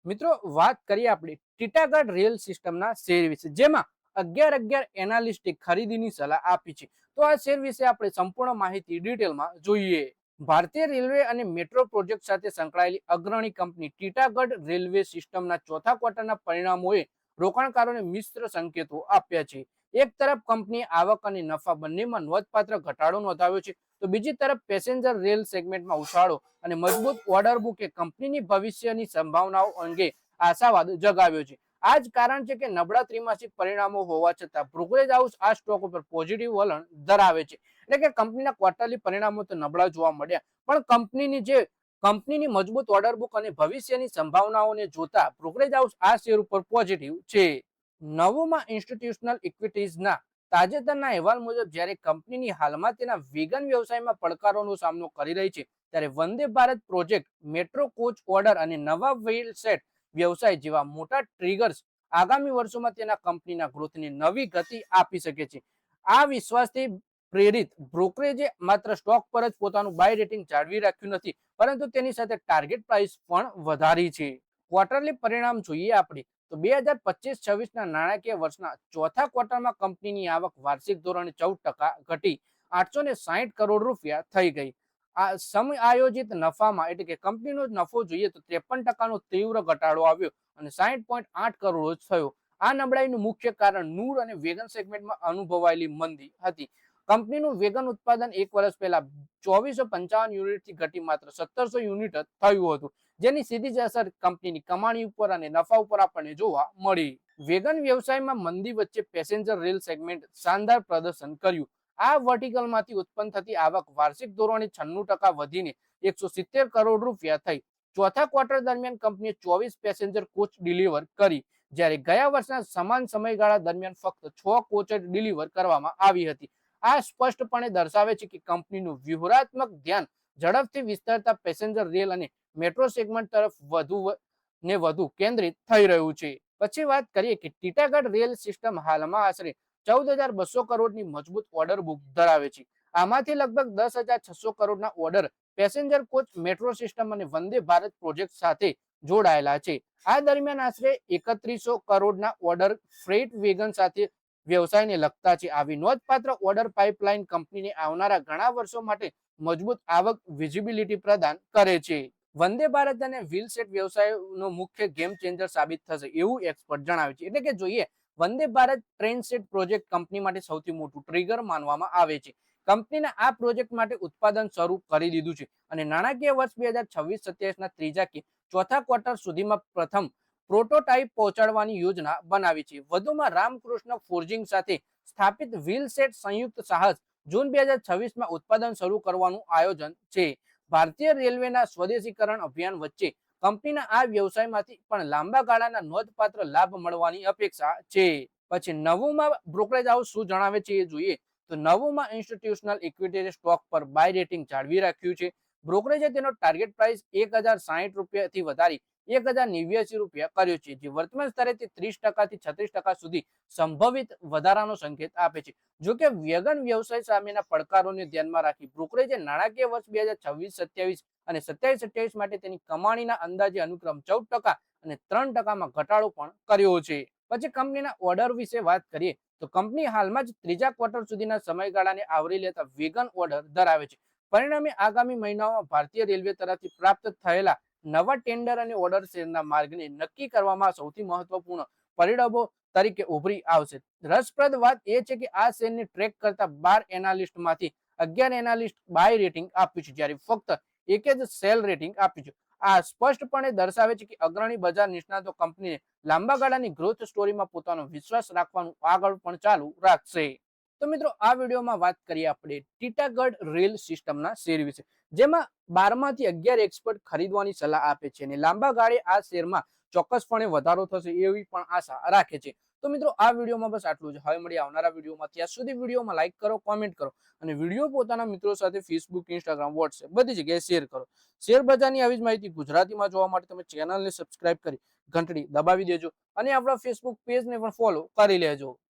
મિત્રો વાત કરીએ આપણે ટીટાગઢ રેલ સિસ્ટમના શેર વિશે, જેમાં 11 એનાલિસ્ટે ખરીદીની સલાહ આપી છે. તો આ શેર વિશે આપણે સંપૂર્ણ માહિતી ડિટેલમાં જોઈએ. ભારતીય રેલવે અને મેટ્રો પ્રોજેક્ટ સાથે સંકળાયેલી અગ્રણી કંપની ટીટાગઢ રેલવે સિસ્ટમના ચોથા ક્વાર્ટરના પરિણામોએ રોકાણકારોને મિશ્ર સંકેતો આપ્યા છે. એક તરફ કંપનીએ આવક અને નફા બંનેમાં નોંધપાત્ર ઘટાડો નોંધાવ્યો છે, તો બીજી તરફ પેસેન્જર રેલ સેગમેન્ટમાં ઉછાળો અને મજબૂત ઓર્ડર બુકે કંપનીની ભવિષ્યની સંભાવનાઓ અંગે આશાવાદ જગાવ્યો છે. આ જ કારણ છે કે નબળા ત્રિમાસિક પરિણામો હોવા છતાં બ્રોકરેજ હાઉસ આ સ્ટોક ઉપર પોઝિટિવ વલણ ધરાવે છે. એટલે કે કંપનીના ક્વાર્ટરલી પરિણામો તો નબળા જોવા મળ્યા, પણ કંપનીની મજબૂત ઓર્ડર બુક અને ભવિષ્યની સંભાવનાઓને જોતા બ્રોકરેજ હાઉસ આ શેર ઉપર પોઝિટિવ છે. નવોમાં ઇન્સ્ટિટ્યુશનલ ઇક્વિટીઝના તાજેતરના અહેવાલ મુજબ જ્યારે કંપનીની હાલમાં તેના વેગન વ્યવસાયમાં પડકારોનો સામનો કરી રહી છે, ત્યારે Vande Bharat project, metro coach order અને નવા વ્હીલ સેટ વ્યવસાય જેવા મોટા ટ્રિગર્સ આગામી વર્ષોમાં તેના કંપનીના ગ્રોથને નવી ગતિ આપી શકે છે. આ વિશ્વાસથી પ્રેરિત બ્રોકરેજે માત્ર સ્ટોક પર જ પોતાનું બાય રેટિંગ જાળવી રાખ્યું નથી, પરંતુ તેની સાથે ટાર્ગેટ પ્રાઇસ પણ વધારી છે. ક્વાર્ટરલી પરિણામ જોઈએ આપણે તો 2025-26ના નાણાકીય વર્ષના ચોથા ક્વાર્ટરમાં કંપનીની આવક વાર્ષિક ધોરણે 14% ઘટી 860 કરોડ રૂપિયા થઈ ગઈ. આ સમઆયોજિત નફામાં એટલે કે કંપનીનો નફો જોઈએ તો 53%નો તીવ્ર ઘટાડો આવ્યો અને 60.8 કરોડ થયો. આ નબળાઈનું મુખ્ય કારણ નૂર અને વેગન સેગમેન્ટમાં અનુભવાયેલી મંદી હતી. કંપનીનું વેગન ઉત્પાદન એક વર્ષ પહેલા 2455 યુનિટથી ઘટી માત્ર 1700 યુનિટ થયું હતું, જેની સીધી જ અસર કંપનીની કમાણી ઉપર અને નફા ઉપર આપણને જોવા મળી. વેગન વ્યવસાયમાં મંદી વચ્ચે પેસેન્જર રેલ સેગમેન્ટ શાનદાર પ્રદર્શન કર્યું. આ વર્ટિકલમાંથી ઉત્પન્ન થતી આવક વાર્ષિક ધોરણે 96% વધીને 170 કરોડ રૂપિયા થઈ. ચોથા ક્વાર્ટર દરમિયાન કંપનીએ 24 પેસેન્જર કોચ ડિલિવર કરી, જ્યારે ગયા વર્ષના સમાન સમયગાળા દરમિયાન ફક્ત 6 કોચ જ ડિલિવર કરવામાં આવી હતી. આ સ્પષ્ટપણે દર્શાવે છે કે કંપનીનું વ્યૂહાત્મક ધ્યાન ઝડપથી વિસ્તરતા પેસેન્જર રેલ અને મેટ્રો સેગમેન્ટ તરફ વધુ કેન્દ્રિત થઈ રહ્યું છે. પછી વાત કરીએ કે ટીટાગઢ રેલ સિસ્ટમ હાલમાં આશરે 14,200 કરોડની મજબૂત ઓર્ડર બુક ધરાવે છે. આમાંથી લગભગ 10,600 કરોડના order passenger coach, metro system અને વંદે ભારત પ્રોજેક્ટ સાથે જોડાયેલા છે. આ દરમિયાન આશરે 3100 કરોડના ઓર્ડર ફ્રેટ વેગન સાથે વ્યવસાયને લગતા છે. આવી નોંધપાત્ર ઓર્ડર પાઇપલાઇન કંપનીને આવનારા ઘણા વર્ષો માટે મજબૂત આવક વિઝિબિલિટી પ્રદાન કરે છે. વંદે ભારત અને વ્હીલસેટ વ્યવસાયનો મુખ્ય ગેમ ચેન્જર સાબિત થશે એવું એક્સપર્ટ જણાવે છે. એટલે કે જોઈએ, Vande Bharat train set project company માટે સૌથી મોટું ટ્રિગર માનવામાં આવે છે. કંપનીના આ પ્રોજેક્ટ માટે ઉત્પાદન શરૂ કરી દીધું છે અને નાણાકીય વર્ષ 2026-27ના ત્રીજા કે ચોથા ક્વાર્ટર સુધીમાં પ્રથમ પ્રોટોટાઇપ પહોંચાડવાની યોજના બનાવી છે. વધુમાં રામકૃષ્ણ ફોર્જિંગ સાથે સ્થાપિત વ્હીલ સેટ સંયુક્ત સાહસ જૂન 2026માં ઉત્પાદન શરૂ કરવાનું આયોજન છે. ભારતીય રેલવેના સ્વદેશીકરણ અભિયાન વચ્ચે કંપનીના આ વ્યવસાયમાંથી પણ લાંબા ગાળાના નોંધપાત્ર લાભ મળવાની અપેક્ષા છે. પછી નવમા બ્રોકરેજ હાઉસ શું જણાવે છે એ જોઈએ તો નવમા ઇન્સ્ટિટ્યુશનલ ઇક્વિટી સ્ટોક પર બાય રેટિંગ જાળવી રાખ્યું છે. બ્રોકરેજે તેનો ટાર્ગેટ પ્રાઇસ 1060 રૂપિયાથી વધારી 1089 રૂપિયા કર્યો છે, જે વર્તમાન સ્તરે 30%થી 36% સુધી સંભવિત વધારાનો સંકેત આપે છે. જોકે વેગન વ્યવસાય સામેના પડકારોને ધ્યાનમાં રાખી બ્રોકરેજે નાણાકીય વર્ષ 2026-27 અને 27-28 માટે તેની કમાણીના અંદાજે અનુક્રમ 14% અને 3%માં ઘટાડો પણ કર્યો છે. પછી કંપનીના ઓર્ડર વિશે વાત કરીએ તો કંપની હાલમાં જ ત્રીજા ક્વાર્ટર સુધીના સમયગાળાને આવરી લેતા વેગન ઓર્ડર ધરાવે છે. પરિણામે આગામી મહિનાઓમાં ભારતીય રેલવે તરફથી પ્રાપ્ત થયેલા નવા ટેન્ડર અને ઓર્ડર શેરના માર્ગને નક્કી કરવામાં સૌથી મહત્વપૂર્ણ પરિબળો તરીકે ઉભરી આવશે. રસપ્રદ વાત એ છે કે આ શેરને ટ્રેક કરતા 12 એનાલિસ્ટમાંથી 11 એનાલિસ્ટ બાય રેટિંગ આપ્યું છે, જ્યારે ફક્ત એક જ સેલ રેટિંગ આપ્યું છે. આ સ્પષ્ટપણે દર્શાવે છે કે અગ્રણી બજાર નિષ્ણાતો કંપનીને લાંબા ગાળાની ગ્રોથ સ્ટોરીમાં પોતાનો વિશ્વાસ રાખવાનું આગળ પણ ચાલુ રાખશે. તો મિત્રો, આ વિડીયોમાં વાત કરીએ આપણે ટીટાગઢ રેલ સિસ્ટમના શેર વિશે, જેમાં 12માંથી 11 એક્સપર્ટ ખરીદવાની સલાહ આપે છે અને લાંબા ગાળે આ શેરમાં ચોક્કસપણે વધારો થશે એવી પણ આશા રાખે છે. તો મિત્રો, આ વિડીયોમાં બસ આટલું જ. હવે મળીએ આવનારા વિડીયોમાં. ત્યાં સુધી વિડીયોમાં લાઈક કરો, કોમેન્ટ કરો અને વિડીયો પોતાના મિત્રો સાથે ફેસબુક, ઇન્સ્ટાગ્રામ, વોટ્સએપ બધી જગ્યાએ શેર કરો. શેર બજારની આવી જ માહિતી ગુજરાતીમાં જોવા માટે તમે ચેનલને સબસ્ક્રાઇબ કરી ઘંટડી દબાવી દેજો અને આપણા ફેસબુક પેજને પણ ફોલો કરી લેજો.